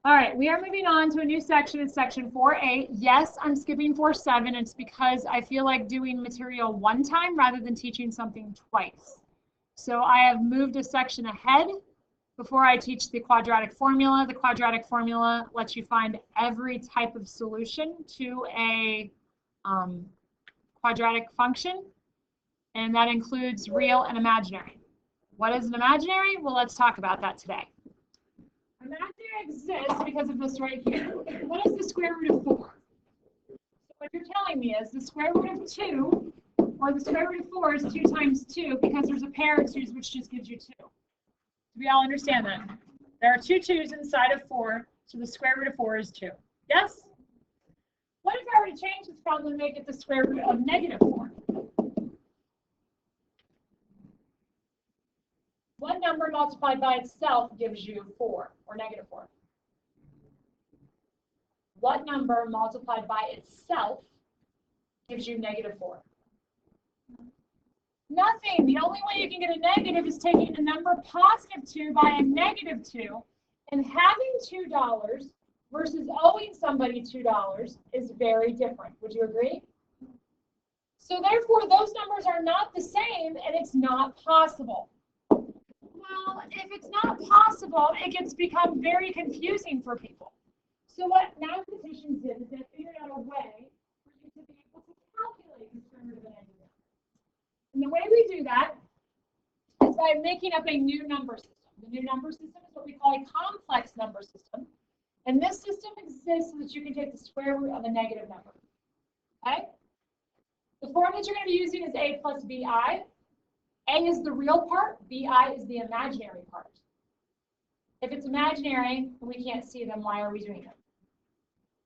All right, we are moving on to a new section. It's section 4A. Yes, I'm skipping 4.7. It's because I feel like doing material one time rather than teaching something twice. So I have moved a section ahead before I teach the quadratic formula. The quadratic formula lets you find every type of solution to a quadratic function, and that includes real and imaginary. What is an imaginary? Well, let's talk about that today. Imaginary exists because of this right here. What is the square root of 4? So what you're telling me is the square root of 2, or the square root of 4 is 2 times 2, because there's a pair of 2's which just gives you 2. Do we all understand that? There are 2 2's inside of 4, so the square root of 4 is 2. Yes? What if I were to change this problem and make it the square root of negative 4? What number multiplied by itself gives you 4, or negative 4? What number multiplied by itself gives you negative 4? Nothing. The only way you can get a negative is taking a number positive 2 by a negative 2, and having $2 versus owing somebody $2 is very different. Would you agree? So therefore, those numbers are not the same, and it's not possible. Well, if it's not possible, it gets become very confusing for people. So what mathematicians did is they figured out a way for you to be able to calculate the square root of a negative. And the way we do that is by making up a new number system. The new number system is what we call a complex number system. And this system exists so that you can take the square root of a negative number. Okay? The form that you're going to be using is a plus bi. A is the real part, bi is the imaginary part. If it's imaginary and we can't see them, why are we doing them?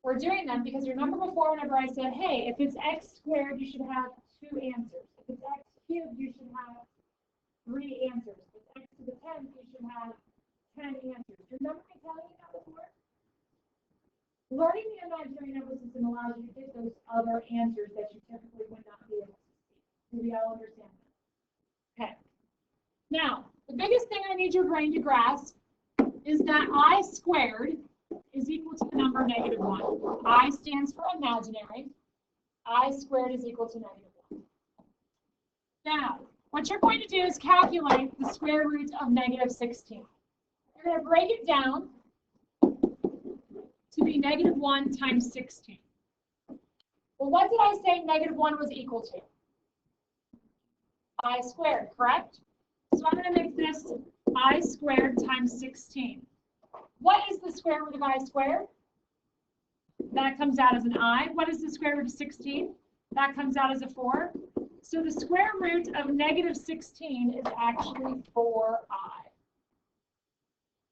We're doing them because you remember before whenever I said, hey, if it's x squared, you should have 2 answers. If it's x cubed, you should have 3 answers. If it's x to the 10th, you should have 10 answers. Remember me telling you that before? Learning the imaginary number system allows you to get those other answers that you typically would not be able to see. Do we all understand that? Okay. Now, the biggest thing I need your brain to grasp is that I squared is equal to the number negative 1. I stands for imaginary. I squared is equal to negative 1. Now, what you're going to do is calculate the square root of negative 16. You're going to break it down to be negative 1 times 16. Well, what did I say negative 1 was equal to? I squared, correct? So I'm going to make this I squared times 16. What is the square root of I squared? That comes out as an I. What is the square root of 16? That comes out as a 4. So the square root of negative 16 is actually 4i.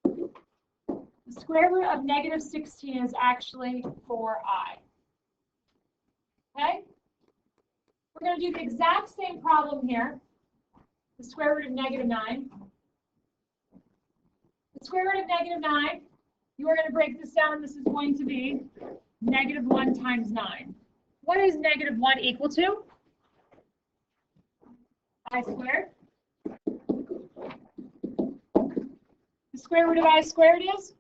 The square root of negative 16 is actually 4i. Okay? We're going to do the exact same problem here. The square root of negative 9. The square root of negative 9, you are going to break this down. This is going to be negative 1 times 9. What is negative 1 equal to? I squared. The square root of I squared is?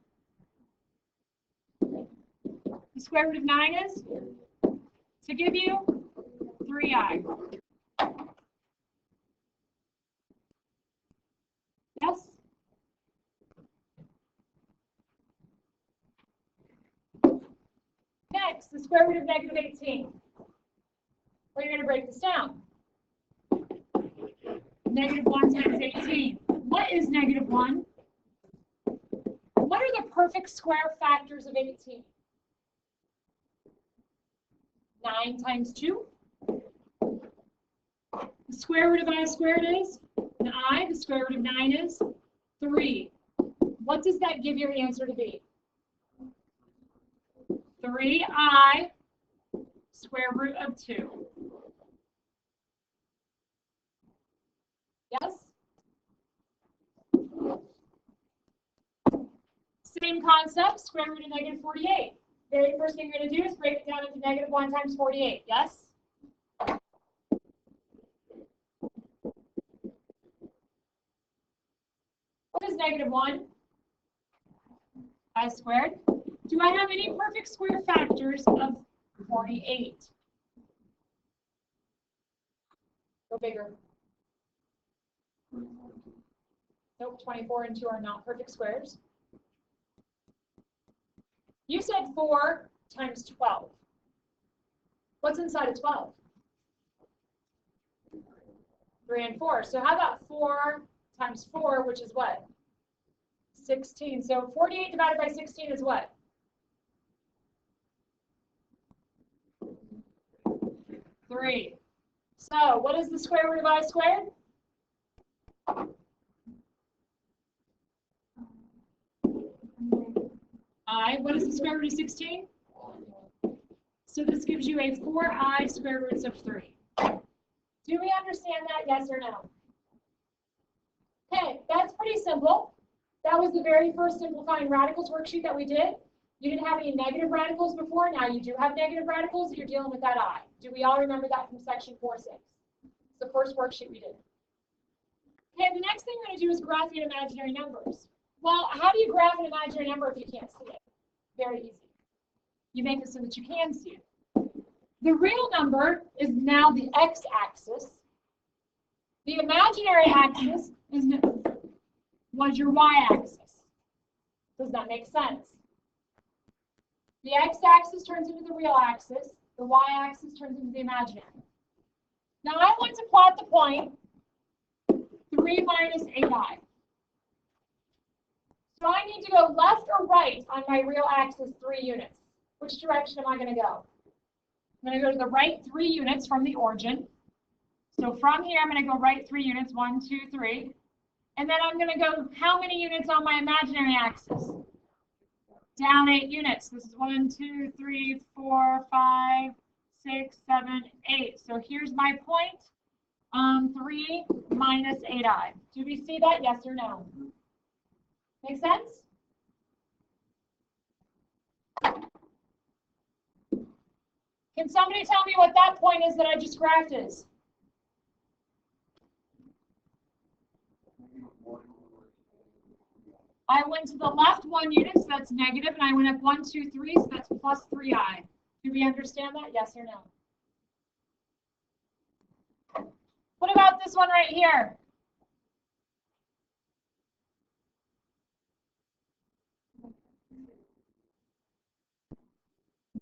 The square root of 9 is? To give you 3i. Yes? Next, the square root of negative 18. Well, you're going to break this down. Negative 1 times 18. What is negative 1? What are the perfect square factors of 18? 9 times 2. The square root of I squared is an I. The square root of 9 is 3. What does that give your answer to be? 3i square root of 2. Yes? Same concept, square root of negative 48. Very first thing you're going to do is break it down into negative 1 times 48. Yes? What is negative 1? I squared. Do I have any perfect square factors of 48? Go bigger. Nope, 24 and 2 are not perfect squares. You said 4 times 12. What's inside of 12? 3 and 4. So how about 4 times 4, which is what? 16. So 48 divided by 16 is what? 3. So what is the square root of I squared? I. What is the square root of 16? So this gives you a 4i square roots of 3. Do we understand that, yes or no? Okay, that's pretty simple. That was the very first simplifying radicals worksheet that we did. You didn't have any negative radicals before. Now you do have negative radicals. You're dealing with that I. Do we all remember that from section 4.6? It's the first worksheet we did. Okay, the next thing we're going to do is graphing imaginary numbers. Well, how do you graph an imaginary number if you can't see it? Very easy. You make it so that you can see it. The real number is now the x-axis. The imaginary axis was your y-axis. Does that make sense? The x-axis turns into the real axis. The y-axis turns into the imaginary. Now I want to plot the point 3 minus 8i. So I need to go left or right on my real axis 3 units. Which direction am I going to go? I'm going to go to the right 3 units from the origin. So from here, I'm going to go right 3 units, 1, 2, 3. And then I'm going to go how many units on my imaginary axis? Down 8 units. This is 1, 2, 3, 4, 5, 6, 7, 8. So here's my point. 3 minus 8i. Do we see that? Yes or no? Make sense? Can somebody tell me what that point is that I just graphed is? I went to the left 1 unit, so that's negative, and I went up 1, 2, 3, so that's plus 3i. Do we understand that? Yes or no? What about this one right here?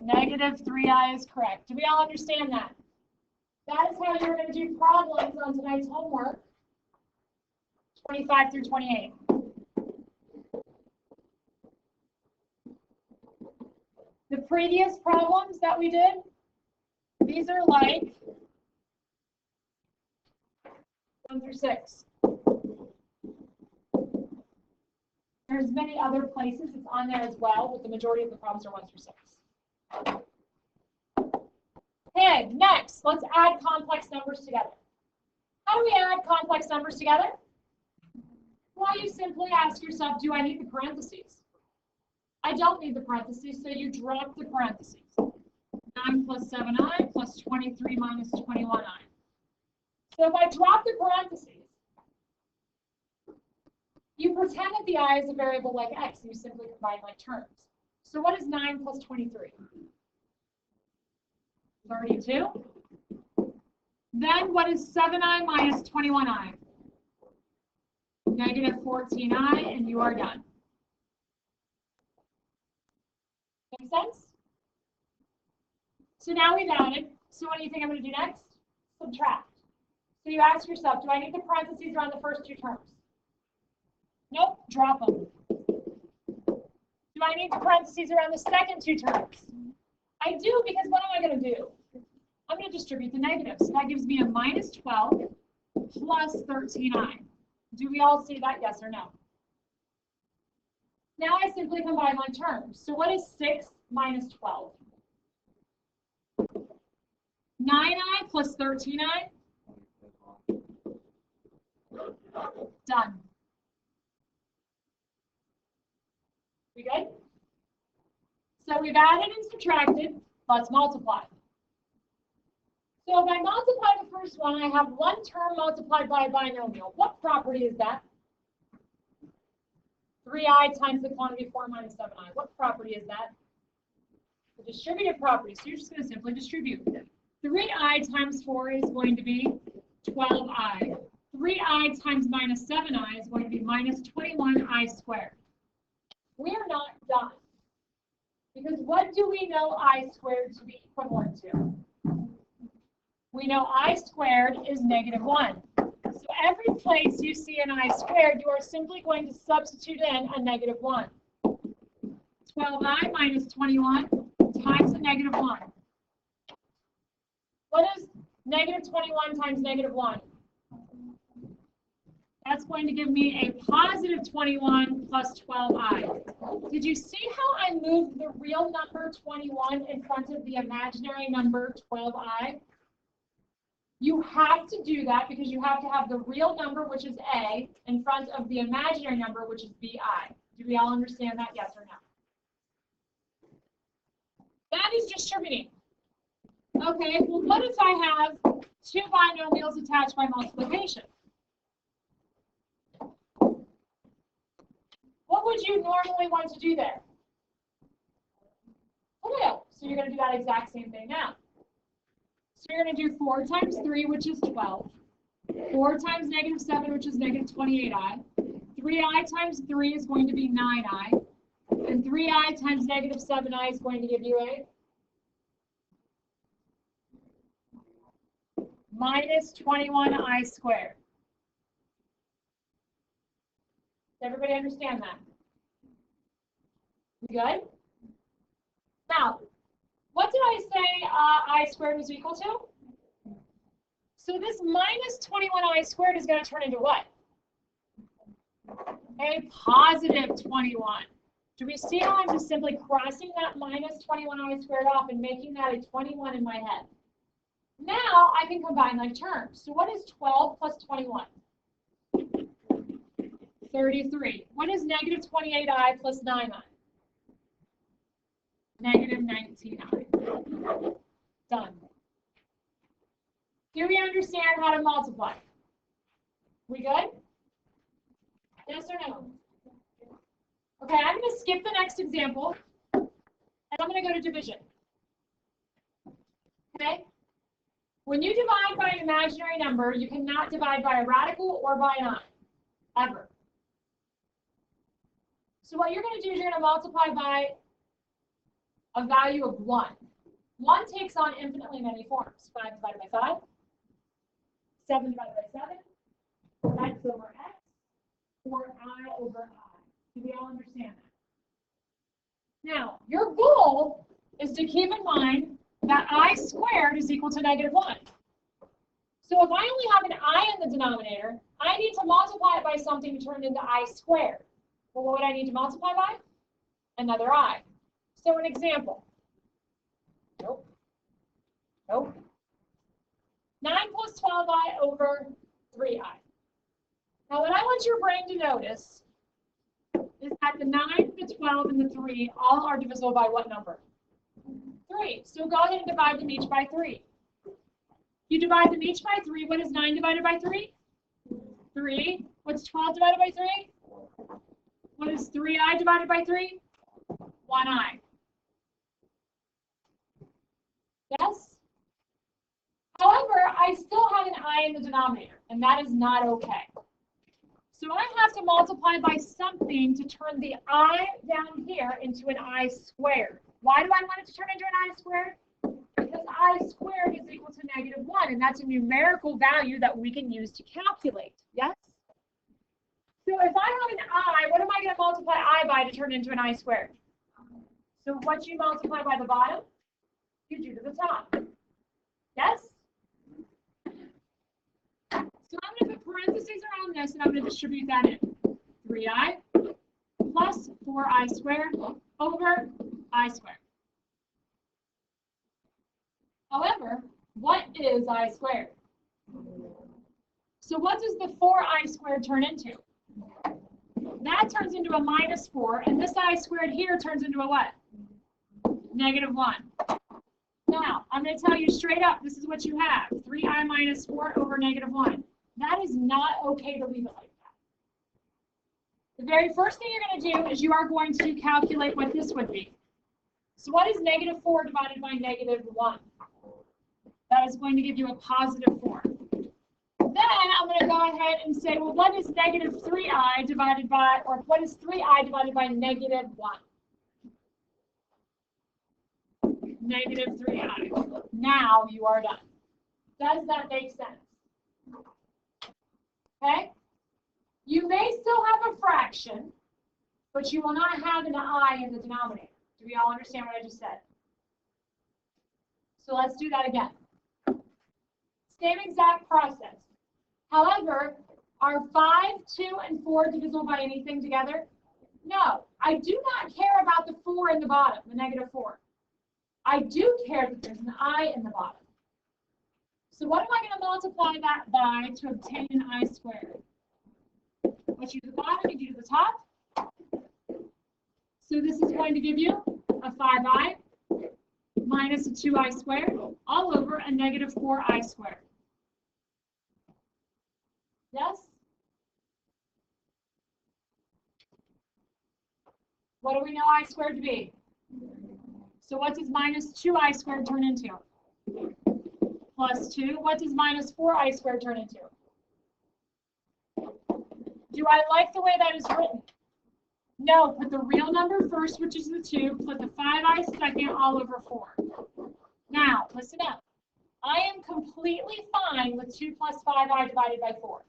Negative 3i is correct. Do we all understand that? That is how you're going to do problems on tonight's homework, 25 through 28. The previous problems that we did, these are like 1 through 6. There's many other places it's on there as well, but the majority of the problems are 1 through 6. Okay, next, let's add complex numbers together. How do we add complex numbers together? Well, you simply ask yourself, do I need the parentheses? I don't need the parentheses, so you drop the parentheses. 9 plus 7i plus 23 minus 21i. So if I drop the parentheses, you pretend that the I is a variable like x, and you simply combine like terms. So what is 9 plus 23? 32. Then what is 7i minus 21i? Negative 14i, and you are done. Make sense? So now we've added. So what do you think I'm going to do next? Subtract. So you ask yourself, do I need the parentheses around the first 2 terms? Nope, drop them. Do I need the parentheses around the second 2 terms? I do, because what am I going to do? I'm going to distribute the negatives. So that gives me a minus 12 plus 13i. Do we all see that, yes or no? Now I simply combine my terms. So what is 6 minus 12? 9i plus 13i. Done. We good? So we've added and subtracted. Let's multiply. So if I multiply the first one, I have one term multiplied by a binomial. What property is that? 3i times the quantity 4 minus 7i. What property is that? The distributive property. So you're just going to simply distribute. 3i times 4 is going to be 12i. 3i times minus 7i is going to be minus 21i squared. We are not done. Because what do we know I squared to be equivalent to? We know I squared is -1. So every place you see an I squared, you are simply going to substitute in a -1. 12i minus 21 times a -1. What is -21 times -1? That's going to give me a positive 21 plus 12i. Did you see how I moved the real number 21 in front of the imaginary number 12i? You have to do that because you have to have the real number, which is a, in front of the imaginary number, which is bi. Do we all understand that? Yes or no? That is distributing. Okay, well, what if I have two binomials attached by multiplication? What would you normally want to do there? FOIL. So you're going to do that exact same thing now. So you're going to do 4 times 3, which is 12. 4 times -7, which is -28i. 3i times 3 is going to be 9i. And 3i times -7i is going to give you a minus 21i squared. Does everybody understand that? We good? Now, what did I say I squared was equal to? So this minus 21i squared is going to turn into what? A positive 21. Do we see how I'm just simply crossing that minus 21i squared off and making that a 21 in my head? Now I can combine my terms. So what is 12 plus 21? 33. What is -28i plus 9i? -19i. Done. Do we understand how to multiply? We good? Yes or no? Okay, I'm going to skip the next example, and I'm going to go to division. Okay? When you divide by an imaginary number, you cannot divide by a radical or by an I, ever. So what you're going to do is you're going to multiply by a value of 1. 1 takes on infinitely many forms. 5 divided by 5, 7 divided by 7, x over x, or I over I. Do we all understand that? Now, your goal is to keep in mind that I squared is equal to -1. So if I only have an I in the denominator, I need to multiply it by something to turn it into I squared. Well, what would I need to multiply by? Another I. So an example. Nope. Nope. 9 plus 12i over 3i. Now what I want your brain to notice is that the 9, the 12, and the 3 all are divisible by what number? 3. So go ahead and divide them each by 3. You divide them each by 3. What is 9 divided by 3? 3. What's 12 divided by 3? What is 3i divided by 3? 1i. Yes? However, I still have an I in the denominator, and that is not okay. So I have to multiply by something to turn the I down here into an I squared. Why do I want it to turn into an I squared? Because I squared is equal to -1, and that's a numerical value that we can use to calculate. Yes? So if I have an I, what am I going to multiply I by to turn into an I squared? So what you multiply by the bottom, you do to the top. Yes? So I'm going to put parentheses around this, and I'm going to distribute that in. 3i plus 4i squared over I squared. However, what is I squared? So what does the 4i squared turn into? That turns into a -4, and this I squared here turns into a what? -1. Now, I'm going to tell you straight up, this is what you have. 3i minus 4 over -1. That is not okay to leave it like The very first thing you're going to do is you are going to calculate what this would be. So what is negative 4 divided by negative 1? That is going to give you a positive 4. Then I'm going to go ahead and say, well, what is negative 3i divided by, or what is 3i divided by negative 1? Negative 3i. Now you are done. Does that make sense? Okay? You may still have a fraction, but you will not have an I in the denominator. Do we all understand what I just said? So let's do that again. Same exact process. However, are 5, 2, and 4 divisible by anything together? No. I do not care about the 4 in the bottom, the negative 4. I do care that there's an I in the bottom. So what am I going to multiply that by to obtain an I squared? What you do to the bottom, you do to the top. So this is going to give you a 5i minus a 2i squared all over a negative 4i squared. Yes? What do we know I squared to be? So what does minus 2i squared turn into? Plus 2. What does minus 4i squared turn into? Do I like the way that is written? No, put the real number first, which is the 2. Put the 5i second all over 4. Now, listen up. I am completely fine with 2 plus 5i divided by 4.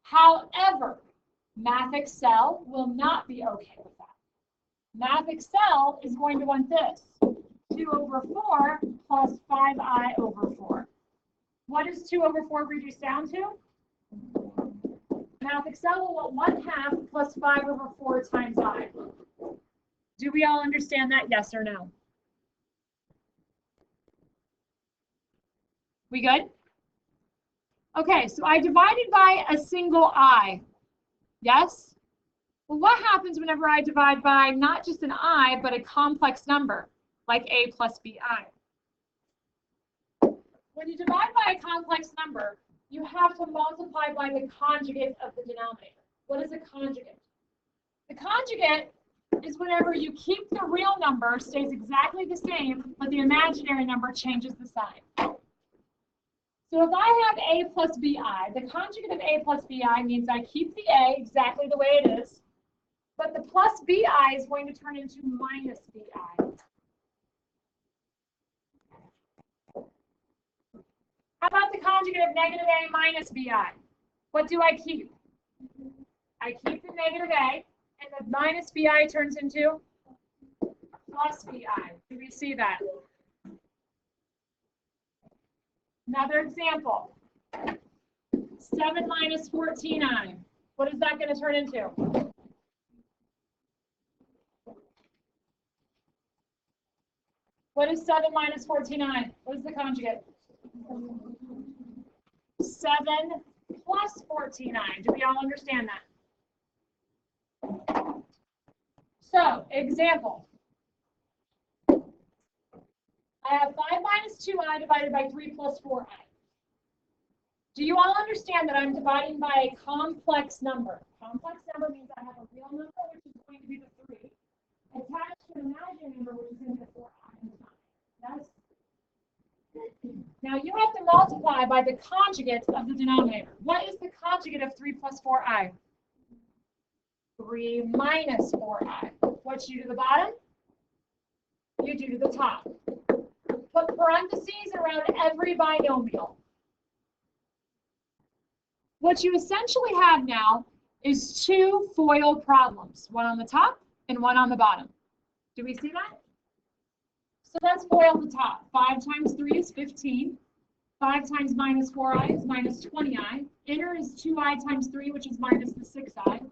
However, Math Excel will not be okay with that. Math Excel is going to want this. 2 over 4 plus 5i over 4. What does 2 over 4 reduce down to? Math Excel will want 1/2 plus 5 over 4 times I. Do we all understand that? Yes or no? We good? Okay, so I divided by a single I. Yes? Well, what happens whenever I divide by not just an I, but a complex number, like a plus bi? When you divide by a complex number, you have to multiply by the conjugate of the denominator. What is a conjugate? The conjugate is whenever you keep the real number, stays exactly the same, but the imaginary number changes the sign. So if I have a plus bi, the conjugate of a plus bi means I keep the a exactly the way it is, but the plus bi is going to turn into minus bi. How about the conjugate of negative a minus bi? What do I keep? I keep the negative a, and the minus bi turns into plus bi. Do we see that? Another example. 7 minus 14i. What is that going to turn into? What is 7 minus 14i? What is the conjugate? 7 plus 14i. Do we all understand that? So, example. I have 5 minus 2i divided by 3 plus 4i. Do you all understand that I'm dividing by a complex number? Complex number means I have a real number, which is going to be the 3, attached to an imaginary number, which is going to be the 4i. Yes? Now you have to multiply by the conjugate of the denominator. What is the conjugate of 3 plus 4i? 3 minus 4i. What you do to the bottom? You do to the top. Put parentheses around every binomial. What you essentially have now is 2 FOIL problems, one on the top and one on the bottom. Do we see that? So let's FOIL the top. 5 times 3 is 15. 5 times minus 4i is minus 20i. Inner is 2i times 3, which is minus the 6i.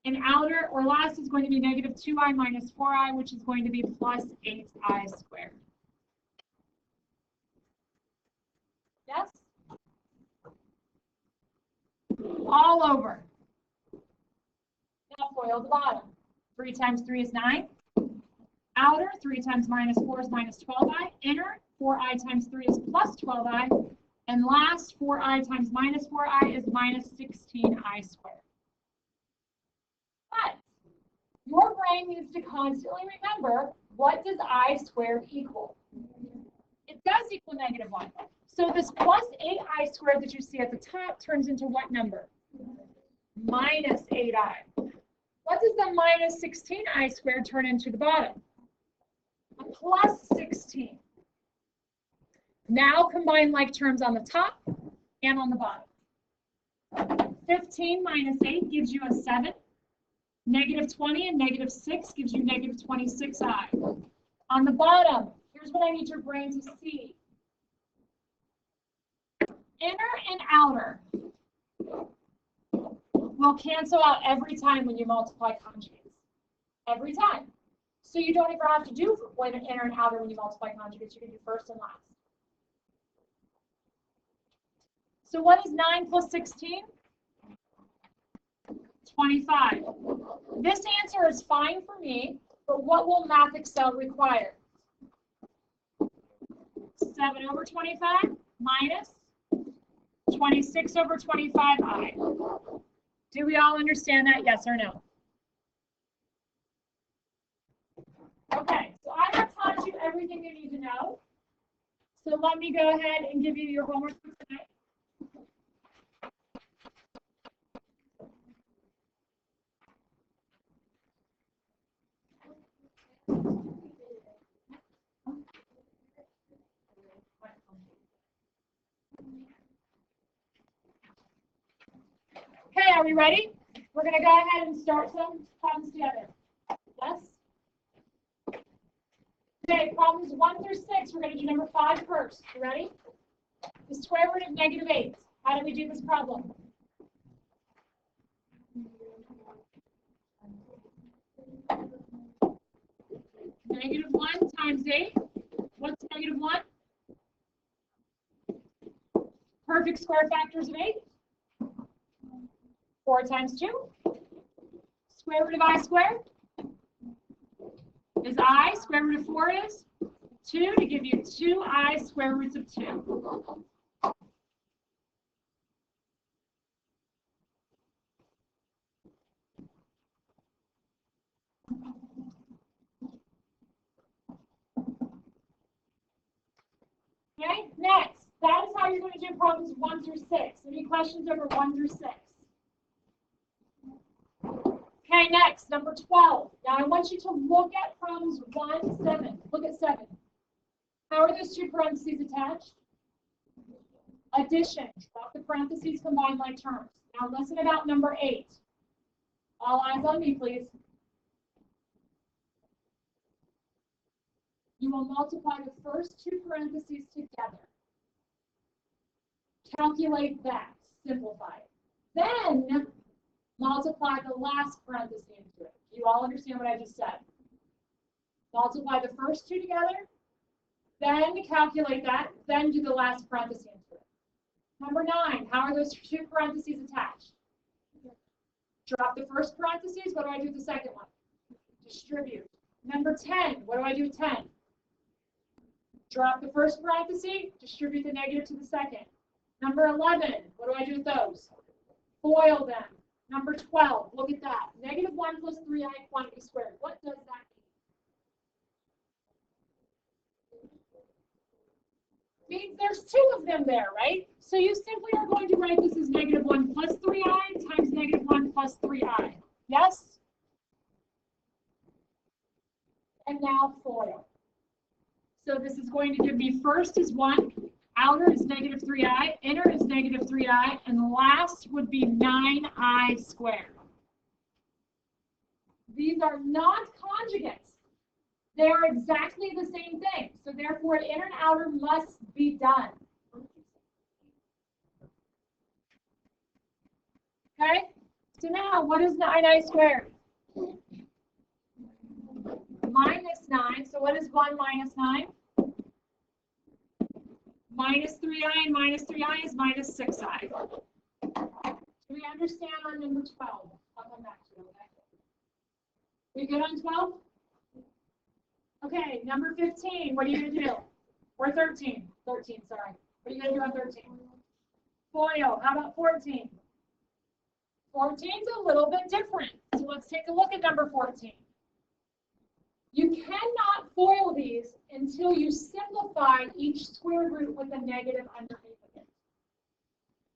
And outer, or last, is going to be negative 2i minus 4i, which is going to be plus 8i squared. Yes? All over. Now FOIL the bottom. 3 times 3 is 9. Outer, 3 times minus 4 is minus 12i. Inner, 4i times 3 is plus 12i. And last, 4i times minus 4i is minus 16i squared. But your brain needs to constantly remember, what does I squared equal? It does equal -1. So this plus 8I squared that you see at the top turns into what number? Minus 8I. What does the minus 16I squared turn into the bottom? A plus 16. Now combine like terms on the top and on the bottom. 15 minus 8 gives you a 7. -20 and -6 gives you -26I. On the bottom, here's what I need your brain to see. Inner and outer will cancel out every time when you multiply conjugates. Every time. So you don't ever have to do inner and outer when you multiply conjugates. You can do first and last. So what is 9 plus 16? 25. This answer is fine for me, but what will Math Excel require? 7 over 25 minus 26 over 25I. Do we all understand that? Yes or no? Okay, so I have taught you everything you need to know. So let me go ahead and give you your homework for tonight. Okay, are we ready? We're going to go ahead and start some problems together. Yes? Okay, problems 1 through 6. We're going to do number 5 first. You ready? The square root of -8. How do we do this problem? -1 times 8. What's -1? Perfect square factors of 8. 4 times 2. Square root of I squared is I. Square root of 4 is 2 to give you 2I square roots of 2. Okay, next. That is how you're going to do problems 1 through 6. Any questions over 1 through 6? Okay, next, number 12. Now I want you to look at problems 1, 7. Look at 7. How are those two parentheses attached? Addition. Drop the parentheses, combine like terms. Now listen about number 8. All eyes on me, please. You will multiply the first two parentheses together. Calculate that. Simplify it. Then multiply the last parenthesis into it. You all understand what I just said? Multiply the first two together, then calculate that, then do the last parenthesis into it. Number 9, how are those two parentheses attached? Drop the first parentheses, what do I do with the second one? Distribute. Number 10, what do I do with 10? Drop the first parenthesis, distribute the negative to the second. Number 11, what do I do with those? FOIL them. Number 12, look at that. -1 plus 3i quantity squared. What does that mean? Means there's 2 of them there, right? So you simply are going to write this as -1 plus 3i times -1 plus 3i. Yes? And now FOIL. So this is going to give me first is 1, outer is -3i, inner is -3i, and last would be 9i squared. These are not conjugates. They are exactly the same thing. So therefore, inner and outer must be done. Okay? So now, what is 9i squared? -9. So what is 1 minus 9? -3i and -3i is -6i. Do we understand on number 12? I'll come back to it, okay? We good on 12? Okay, number 15, what are you going to do? Or 13. 13, sorry. What are you going to do on 13? FOIL. How about 14? 14's a little bit different. So let's take a look at number 14. You cannot FOIL these until you simplify each square root with a negative underneath of it.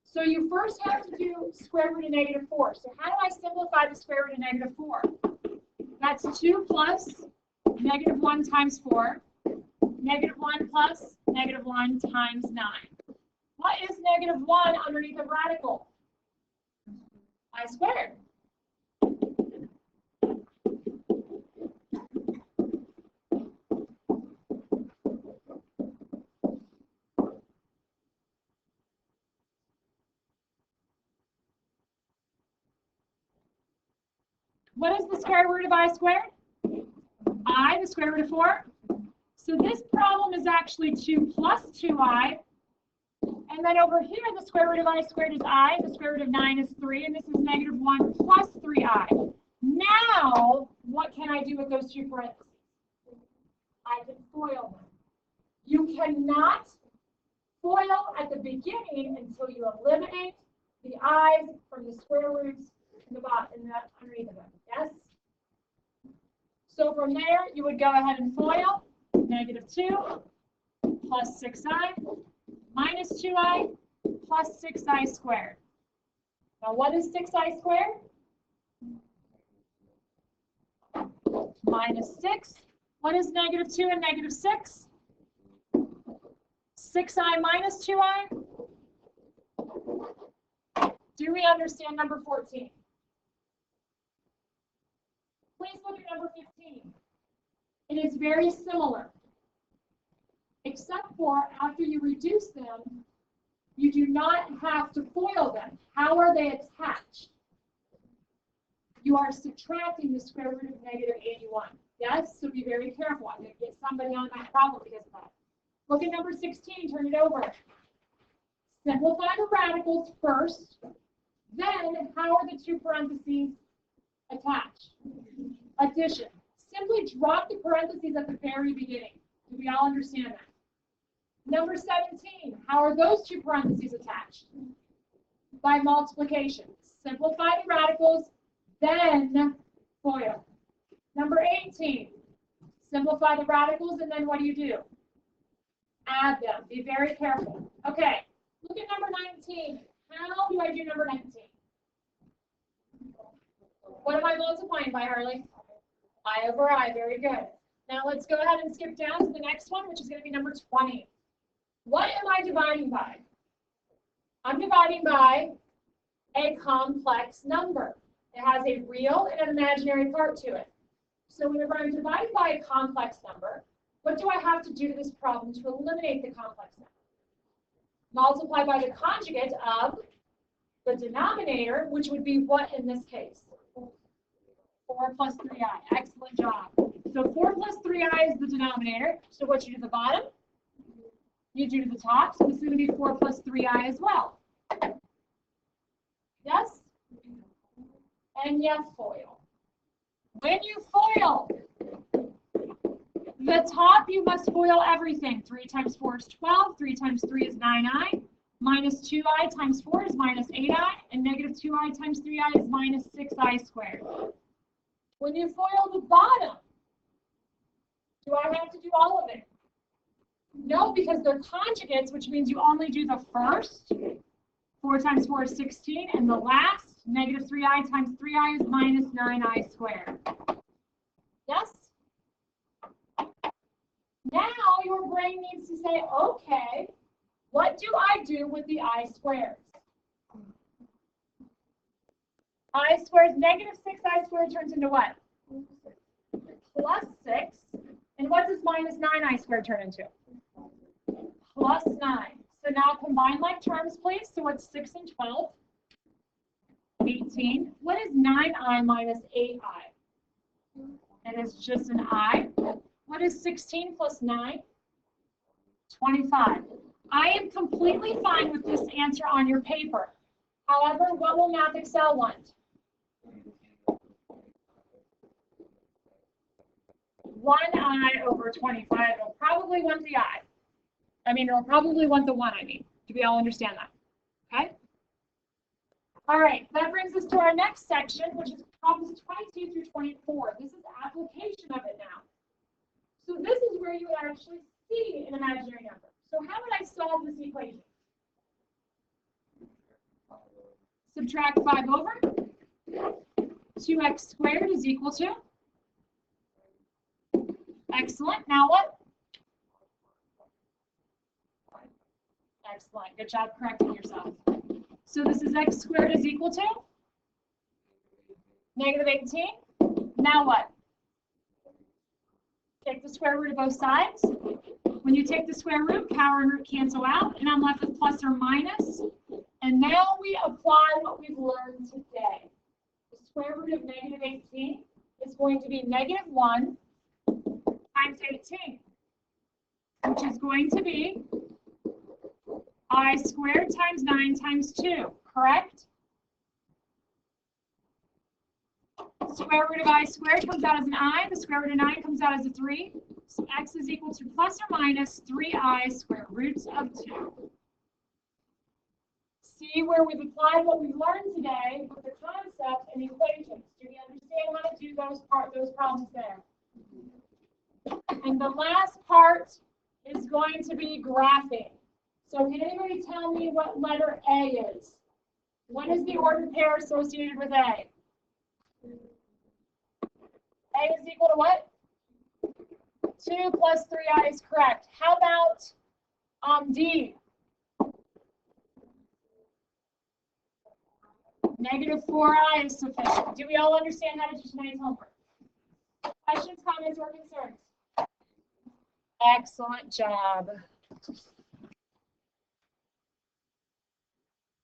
So you first have to do square root of negative 4. So how do I simplify the square root of negative 4? That's 2 plus negative 1 times 4. Negative 1 plus negative 1 times 9. What is negative 1 underneath a radical? I squared. What is the square root of I squared? I, the square root of 4. So this problem is actually 2 plus 2i. And then over here, the square root of I squared is I. The square root of 9 is 3. And this is negative 1 plus 3i. Now, what can I do with those two parentheses? I can FOIL them. You cannot FOIL at the beginning until you eliminate the i's from the square roots in the bottom, underneath of them. Yes? So from there, you would go ahead and FOIL negative 2 plus 6i minus 2i plus 6i squared. Now, what is 6i squared? Minus 6. What is negative 2 and negative 6? 6i minus 2i. Do we understand number 14? Please look at number 15. It is very similar, except for after you reduce them, you do not have to FOIL them. How are they attached? You are subtracting the square root of negative 81. Yes, so be very careful. I'm going to get somebody on that problem because of that. Look at number 16, turn it over. Simplify the radicals first, then how are the two parentheses attached? Addition. Simply drop the parentheses at the very beginning. Do we all understand that? Number 17, how are those two parentheses attached? By multiplication. Simplify the radicals, then FOIL. Number 18, simplify the radicals, and then what do? Add them. Be very careful. Okay, look at number 19. How do I do number 19? What am I multiplying by, Harley? I over I. Very good. Now let's go ahead and skip down to the next one, which is going to be number 20. What am I dividing by? I'm dividing by a complex number. It has a real and an imaginary part to it. So whenever I'm dividing by a complex number, what do I have to do to this problem to eliminate the complex number? Multiply by the conjugate of the denominator, which would be what in this case? 4 plus 3i. Excellent job. So 4 plus 3i is the denominator. So what you do to the bottom, you do to the top. So this is going to be 4 plus 3i as well. Yes? And yes, FOIL. When you FOIL, the top you must FOIL everything. 3 times 4 is 12. 3 times 3 is 9i. Minus 2i times 4 is minus 8i. And negative 2i times 3i is minus 6i squared. When you FOIL the bottom, do I have to do all of it? No, because they're conjugates, which means you only do the first. 4 times 4 is 16. And the last, negative 3i times 3i is minus 9i squared. Yes? Now your brain needs to say, okay, what do I do with the I squared? I squared, negative 6i squared turns into what? Plus 6. And what does minus 9i squared turn into? Plus 9. So now combine like terms, please. So what's 6 and 12? 18. What is 9i minus 8i? It is just an I. What is 16 plus 9? 25. I am completely fine with this answer on your paper. However, what will Math Excel want? 1i over 25. It'll probably want the I. It'll probably want the 1, Do we all understand that? Okay? All right, that brings us to our next section, which is problems 22 through 24. This is application of it now. So this is where you actually see an imaginary number. So how would I solve this equation? Subtract 5 over. 2x squared is equal to? Excellent. Now what? Excellent. Good job correcting yourself. So this is x squared is equal to? Negative 18. Now what? Take the square root of both sides. When you take the square root, power and root cancel out, and I'm left with plus or minus. And now we apply what we've learned today. The square root of negative 18 is going to be negative 1 times 18, which is going to be I squared times 9 times 2, correct? Square root of I squared comes out as an I. The square root of 9 comes out as a 3. So x is equal to plus or minus 3i square roots of 2. See where we've applied what we've learned today with the concept and equations. Do we understand how to do those problems there? And the last part is going to be graphing. So can anybody tell me what letter A is? What is the ordered pair associated with A? A is equal to what? 2 plus 3i is correct. How about D? Negative 4i is sufficient. Do we all understand how to do tonight's homework? Questions, comments, or concerns? Excellent job.